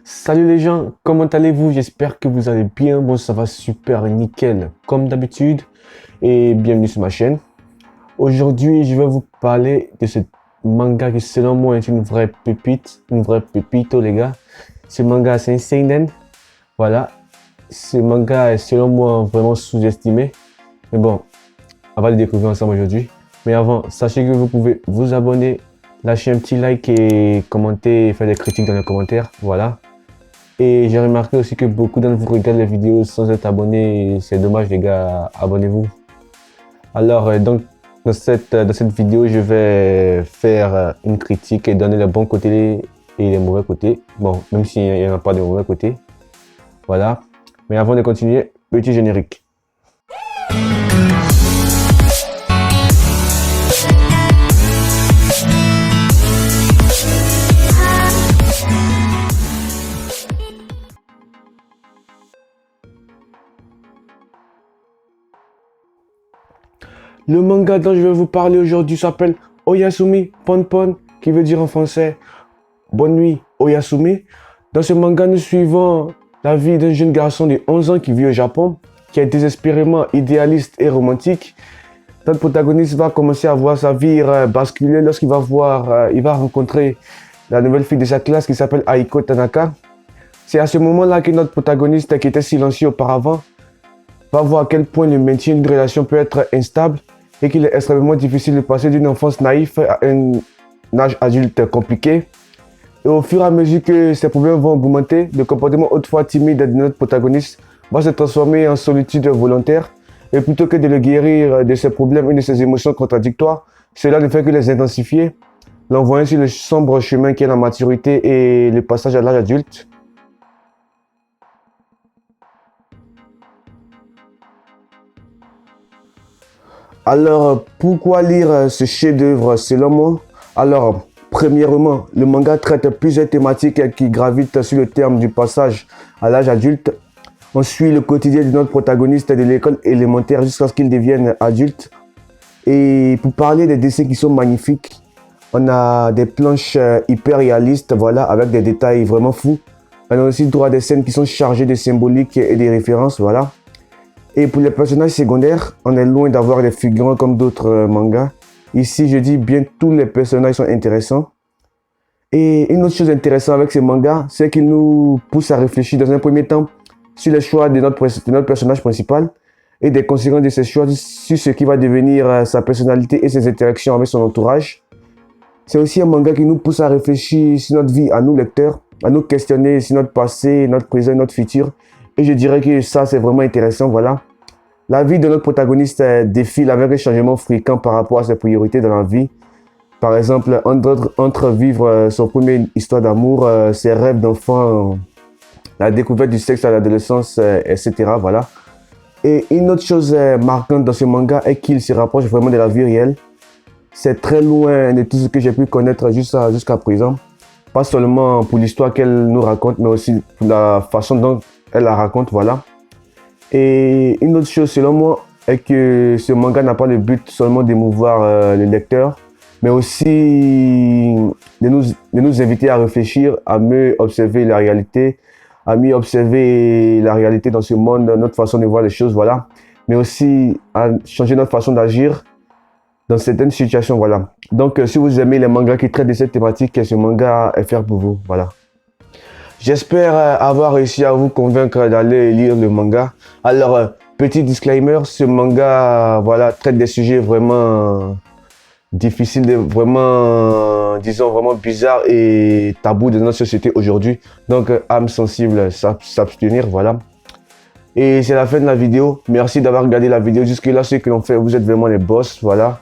Salut les gens, comment allez-vous? J'espère que vous allez bien. Bon, ça va super nickel, comme d'habitude. Et bienvenue sur ma chaîne. Aujourd'hui, je vais vous parler de ce manga qui, selon moi, est une vraie pépite. Une vraie pépite, les gars. Ce manga, c'est un seinen. Voilà. Ce manga est, selon moi, vraiment sous-estimé. Mais bon, on va le découvrir ensemble aujourd'hui. Mais avant, sachez que vous pouvez vous abonner, lâcher un petit like et commenter, faire des critiques dans les commentaires. Voilà. Et j'ai remarqué aussi que beaucoup d'entre vous regardent les vidéos sans être abonnés. C'est dommage les gars, abonnez-vous. Alors donc dans cette vidéo, je vais faire une critique et donner les bons côtés et les mauvais côtés. Bon, même s'il n'y en a pas de mauvais côtés. Voilà. Mais avant de continuer, petit générique. Le manga dont je vais vous parler aujourd'hui s'appelle Oyasumi Ponpon, qui veut dire en français Bonne nuit Oyasumi. Dans ce manga, nous suivons la vie d'un jeune garçon de 11 ans qui vit au Japon, qui est désespérément idéaliste et romantique. Notre protagoniste va commencer à voir sa vie basculer lorsqu'il il va rencontrer la nouvelle fille de sa classe qui s'appelle Aiko Tanaka. C'est à ce moment-là que notre protagoniste, qui était silencieux auparavant, va voir à quel point le maintien d'une relation peut être instable et qu'il est extrêmement difficile de passer d'une enfance naïve à un âge adulte compliqué. Et au fur et à mesure que ces problèmes vont augmenter, le comportement autrefois timide de notre protagoniste va se transformer en solitude volontaire. Et plutôt que de le guérir de ses problèmes et de ses émotions contradictoires, cela ne fait que les intensifier, l'envoyant sur le sombre chemin qui est la maturité et le passage à l'âge adulte. Alors, pourquoi lire ce chef-d'œuvre selon moi? Alors, premièrement, le manga traite plusieurs thématiques qui gravitent sur le terme du passage à l'âge adulte. On suit le quotidien de notre protagoniste de l'école élémentaire jusqu'à ce qu'il devienne adulte. Et pour parler des dessins qui sont magnifiques, on a des planches hyper réalistes, voilà, avec des détails vraiment fous. On a aussi droit à des scènes qui sont chargées de symboliques et des références, voilà. Et pour les personnages secondaires, on est loin d'avoir des figurants comme d'autres mangas. Ici, je dis bien tous les personnages sont intéressants. Et une autre chose intéressante avec ces mangas, c'est qu'ils nous poussent à réfléchir dans un premier temps sur les choix de notre personnage principal et des conséquences de ces choix sur ce qui va devenir sa personnalité et ses interactions avec son entourage. C'est aussi un manga qui nous pousse à réfléchir sur notre vie, à nous lecteurs, à nous questionner sur notre passé, notre présent, notre futur. Et je dirais que ça, c'est vraiment intéressant, voilà. La vie de notre protagoniste défile avec un changement fréquent par rapport à ses priorités dans la vie. Par exemple, entre vivre son premier histoire d'amour, ses rêves d'enfant, la découverte du sexe à l'adolescence, etc. Voilà. Et une autre chose marquante dans ce manga est qu'il se rapproche vraiment de la vie réelle. C'est très loin de tout ce que j'ai pu connaître jusqu'à présent. Pas seulement pour l'histoire qu'elle nous raconte, mais aussi pour la façon dont elle la raconte, voilà. Et une autre chose selon moi est que ce manga n'a pas le but seulement d'émouvoir le lecteur, mais aussi de nous inviter à réfléchir, à mieux observer la réalité, dans ce monde, notre façon de voir les choses, voilà. Mais aussi à changer notre façon d'agir dans certaines situations, voilà. Donc si vous aimez les mangas qui traitent de cette thématique, ce manga est fait pour vous, voilà. J'espère avoir réussi à vous convaincre d'aller lire le manga. Alors, petit disclaimer, ce manga, voilà, traite des sujets vraiment difficiles, disons, vraiment bizarres et tabous de notre société aujourd'hui. Donc, âme sensible, s'abstenir, voilà. Et c'est la fin de la vidéo. Merci d'avoir regardé la vidéo jusque-là. Ceux qui l'ont fait, vous êtes vraiment les boss, voilà.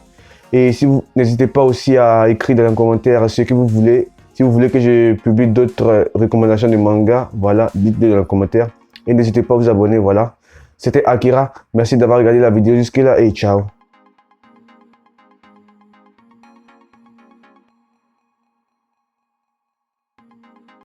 Et si vous n'hésitez pas aussi à écrire dans les commentaires ce que vous voulez. Si vous voulez que je publie d'autres recommandations de manga, voilà, dites-le dans les commentaires. Et n'hésitez pas à vous abonner, voilà. C'était Akira. Merci d'avoir regardé la vidéo jusque-là et ciao.